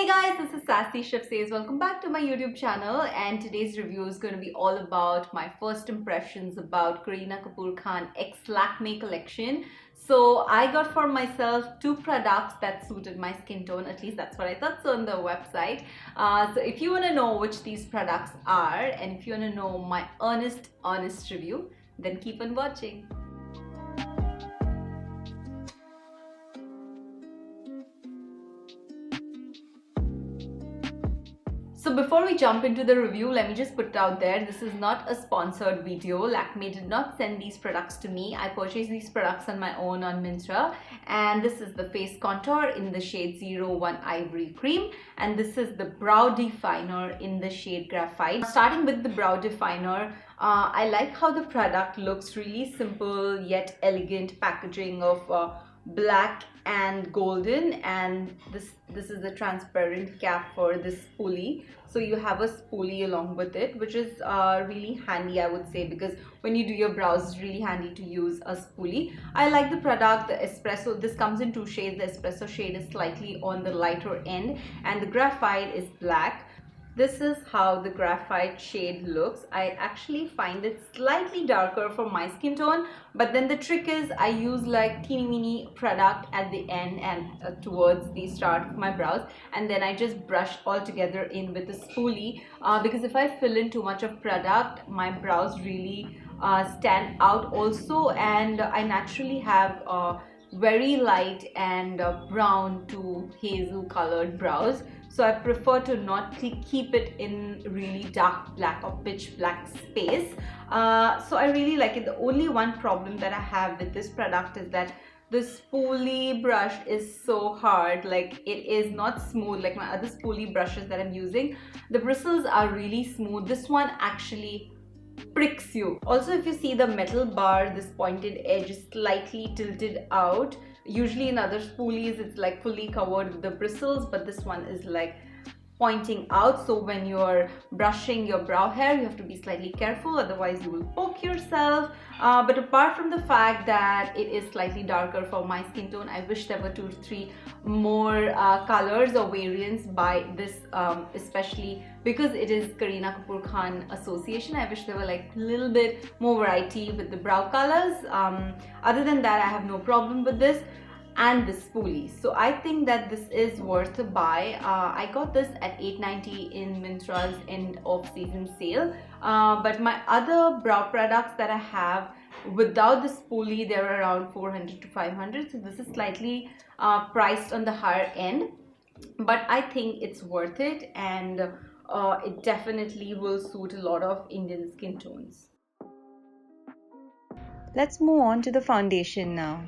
Hey guys, this is Sassy Shif says welcome back to my YouTube channel, and today's review is going to be all about my first impressions about Kareena Kapoor Khan X Lakme collection. So I got for myself two products that suited my skin tone, at least that's what I thought so on the website. So if you want to know which these products are and if you want to know my honest review, then keep on watching. So before we jump into the review, let me just put it out there. This is not a sponsored video. Lakme did not send these products to me. I purchased these products on my own on Myntra. And this is the face contour in the shade 01 Ivory Cream. And this is the brow definer in the shade Graphite. Starting with the brow definer, I like how the product looks really simple yet elegant packaging of black and golden, and this is the transparent cap for this spoolie. So you have a spoolie along with it, which is really handy, I would say, because when you do your brows, it's really handy to use a spoolie. I like the product. The espresso, this comes in two shades. The espresso shade is slightly on the lighter end and the graphite is black. This is how the graphite shade looks. I actually find it slightly darker for my skin tone, but then the trick is I use like teeny weeny product at the end and towards the start of my brows, and then I just brush all together in with the spoolie because if I fill in too much of product, my brows really stand out also, and I naturally have very light and brown to hazel colored brows. So I prefer to not keep it in really dark black or pitch black space. So I really like it. The only one problem that I have with this product is that the spoolie brush is so hard. Like, it is not smooth like my other spoolie brushes that I'm using. The bristles are really smooth. This one actually pricks you. Also, if you see the metal bar, this pointed edge is slightly tilted out. Usually in other spoolies it's like fully covered with the bristles, but this one is like pointing out. So when you're brushing your brow hair, you have to be slightly careful, otherwise you will poke yourself. But apart from the fact that it is slightly darker for my skin tone, I wish there were 2 to 3 more colors or variants by this, especially because it is Kareena Kapoor Khan association. I wish there were like a little bit more variety with the brow colors. Other than that, I have no problem with this and the spoolie. So I think that this is worth a buy. I got this at $8.90 in Myntra's end of season sale. But my other brow products that I have without the spoolie, they're around 400 to 500. So this is slightly priced on the higher end, but I think it's worth it, and it definitely will suit a lot of Indian skin tones. Let's move on to the foundation now.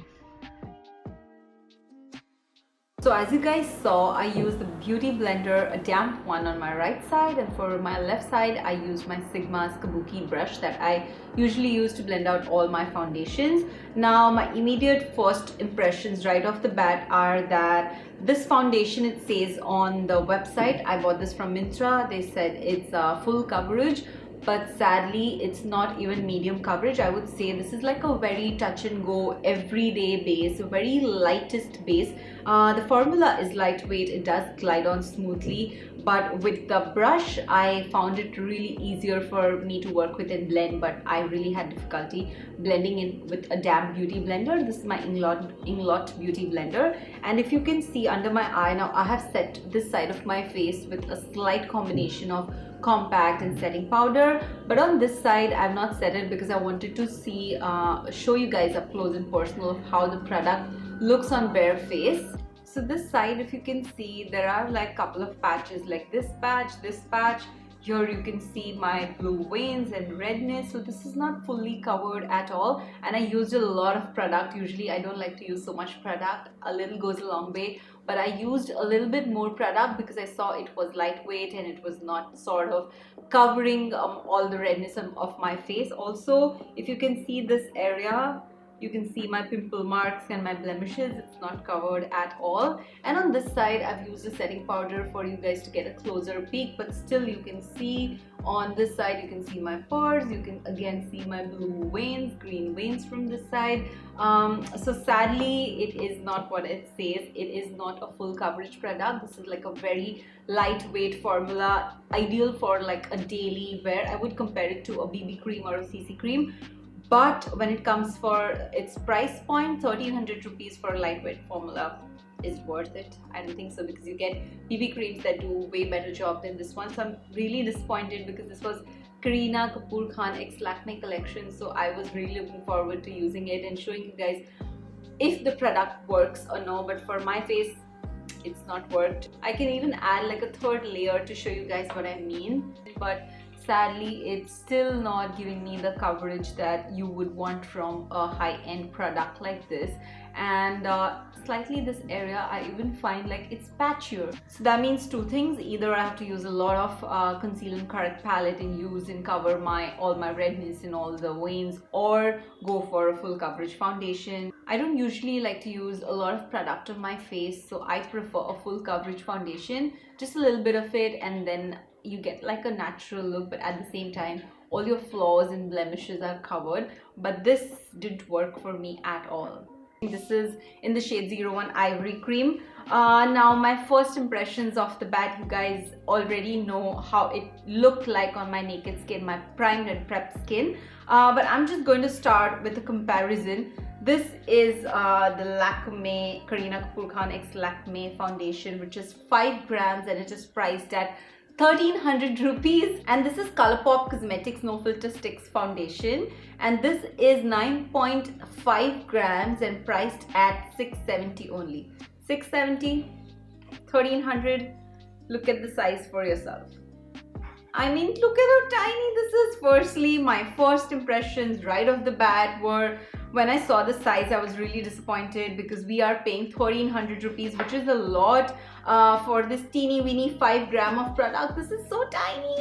So as you guys saw, I used the Beauty Blender, a damp one, on my right side, and for my left side I used my Sigma's Kabuki brush that I usually use to blend out all my foundations. Now my immediate first impressions right off the bat are that this foundation, it says on the website, I bought this from Myntra, they said it's full coverage, but sadly it's not even medium coverage. I would say this is like a very touch and go everyday base, a very lightest base. The formula is lightweight, it does glide on smoothly, but with the brush I found it really easier for me to work with and blend, but I really had difficulty blending in with a damp beauty blender. This is my Inglot beauty blender, and if you can see under my eye now, I have set this side of my face with a slight combination of compact and setting powder, but on this side I've not set it because I wanted to see show you guys up close and personal of how the product looks on bare face. So this side, if you can see, there are like a couple of patches, like this patch. Here you can see my blue veins and redness. So this is not fully covered at all, and I used a lot of product. Usually I don't like to use so much product, a little goes a long way, but I used a little bit more product because I saw it was lightweight and it was not sort of covering all the redness of my face. Also, if you can see this area, You can see my pimple marks and my blemishes. It's not covered at all. And on this side, I've used a setting powder for you guys to get a closer peek, but still you can see on this side, you can see my pores. You can again see my blue veins, green veins from this side. So sadly, it is not what it says. It is not a full coverage product. This is like a very lightweight formula, ideal for like a daily wear. I would compare it to a BB cream or a CC cream. But when it comes for its price point, 1300 rupees for a lightweight formula is worth it. I don't think so, because you get BB creams that do way better job than this one. So I'm really disappointed, because this was Kareena Kapoor Khan X Lakme collection. So I was really looking forward to using it and showing you guys if the product works or no. But for my face, it's not worked. I can even add like a third layer to show you guys what I mean. But sadly, it's still not giving me the coverage that you would want from a high-end product like this. And slightly this area, I even find like it's patchier. So that means two things: either I have to use a lot of conceal and correct palette and use and cover all my redness and all the veins, or go for a full coverage foundation. I don't usually like to use a lot of product on my face, so I prefer a full coverage foundation, just a little bit of it, and then you get like a natural look, but at the same time all your flaws and blemishes are covered. But this didn't work for me at all. This is in the shade 01 Ivory Cream. Now my first impressions off the bat, you guys already know how it looked like on my naked skin, my primed and prepped skin. But I'm just going to start with a comparison. This is the Lakme Kareena Kapoor Khan X Lakme foundation, which is 5 grams, and it is priced at 1300 rupees. And this is Colourpop Cosmetics No Filter Sticks foundation, and this is 9.5 grams and priced at 670 only. 670, 1300. Look at the size for yourself. I mean, look at how tiny this is. Firstly, my first impressions right off the bat were, when I saw the size, I was really disappointed, because we are paying 1300 rupees, which is a lot for this teeny weeny 5 gram of product. This is so tiny.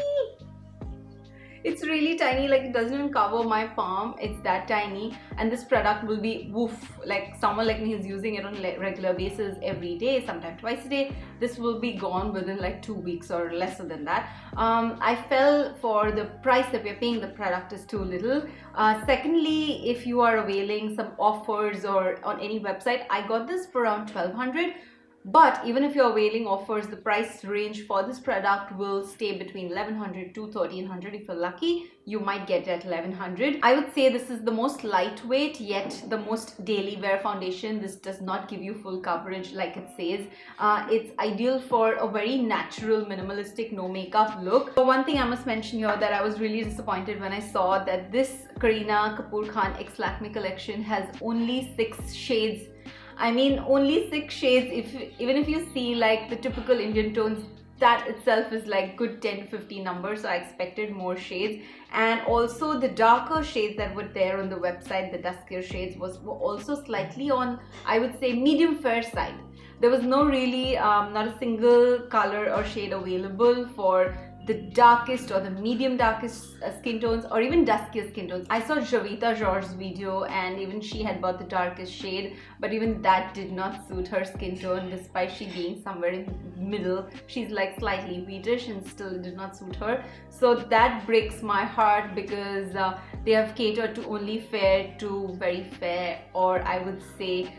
It's really tiny, like it doesn't even cover my palm. It's that tiny, and this product will be woof, like someone like me is using it on a regular basis every day, sometimes twice a day. This will be gone within like 2 weeks or lesser than that. I fell for the price that we're paying. The product is too little. Secondly, if you are availing some offers or on any website, I got this for around 1200. But even if you're availing offers, the price range for this product will stay between 1100 to 1300. If you're lucky, you might get it at 1100. I would say this is the most lightweight yet the most daily wear foundation. This does not give you full coverage like it says. It's ideal for a very natural, minimalistic, no makeup look. But one thing I must mention here, that I was really disappointed when I saw that this Kareena Kapoor Khan X Lakme collection has only 6 shades. I mean, only 6 shades. Even if you see like the typical Indian tones, that itself is like good 10 to 15 numbers. So I expected more shades. And also the darker shades that were there on the website, the duskier shades, were also slightly on, I would say, medium fair side. There was no really, not a single color or shade available for the darkest or the medium darkest skin tones, or even duskier skin tones. I saw Javita George's video, and even she had bought the darkest shade, but even that did not suit her skin tone, despite she being somewhere in the middle. She's like slightly wheatish, and still it did not suit her. So that breaks my heart, because they have catered to only fair to very fair, or I would say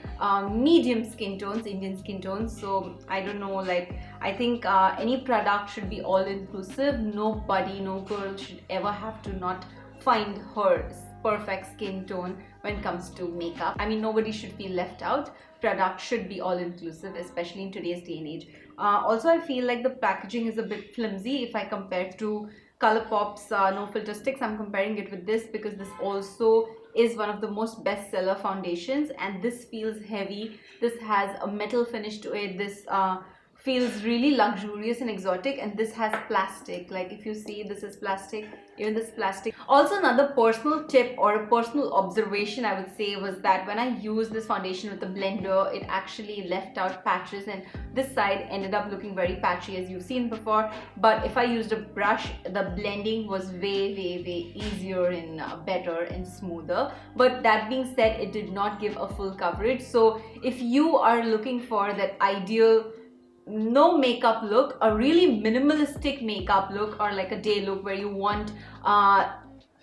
medium skin tones, Indian skin tones. So I don't know, like I think any product should be all inclusive. Nobody, no girl should ever have to not find her perfect skin tone when it comes to makeup. I mean, nobody should feel left out. Product should be all inclusive, especially in today's day and age. Also, I feel like the packaging is a bit flimsy if I compare to Colourpop's No Filter Sticks. I'm comparing it with this because this also is one of the most bestseller foundations, and this feels heavy. This has a metal finish to it. This feels really luxurious and exotic, and this has plastic. Like if you see, this is plastic, even this plastic. Also, another personal tip or a personal observation I would say was that when I used this foundation with the blender, it actually left out patches, and this side ended up looking very patchy as you've seen before. But if I used a brush, the blending was way easier and better and smoother. But that being said, it did not give a full coverage. So if you are looking for that ideal no makeup look, a really minimalistic makeup look, or like a day look where you want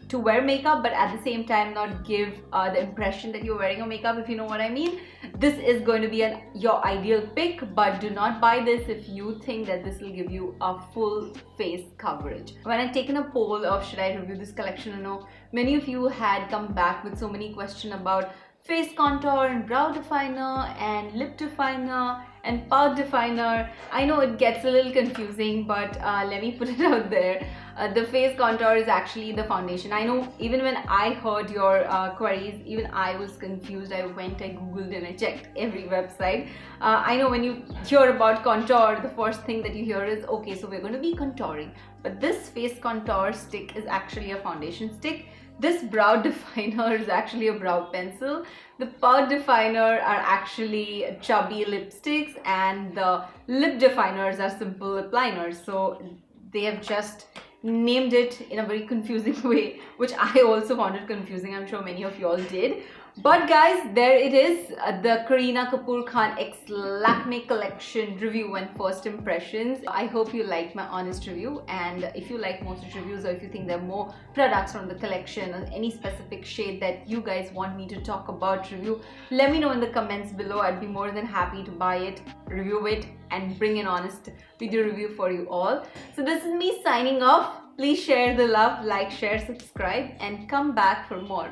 to wear makeup but at the same time not give the impression that you're wearing a makeup, if you know what I mean, this is going to be your ideal pick. But do not buy this if you think that this will give you a full face coverage. When I've taken a poll of should I review this collection or no, many of you had come back with so many questions about face contour and brow definer and lip definer and pout definer. I know it gets a little confusing, but let me put it out there. The face contour is actually the foundation. I know even when I heard your queries, even I was confused. I went, I googled and I checked every website. I know when you hear about contour, the first thing that you hear is, okay, so we're going to be contouring. But this face contour stick is actually a foundation stick. This brow definer is actually a brow pencil. The pout definer are actually chubby lipsticks, and the lip definers are simple lip liners. So they have just named it in a very confusing way, which I also found it confusing. I'm sure many of you all did. But guys, there it is, the Kareena Kapoor Khan X Lakme collection review and first impressions. I hope you liked my honest review, and if you like more such reviews, or if you think there are more products from the collection or any specific shade that you guys want me to talk about, review, let me know in the comments below. I'd be more than happy to buy it, review it, and bring an honest video review for you all. So this is me signing off. Please share the love, like, share, subscribe, and come back for more.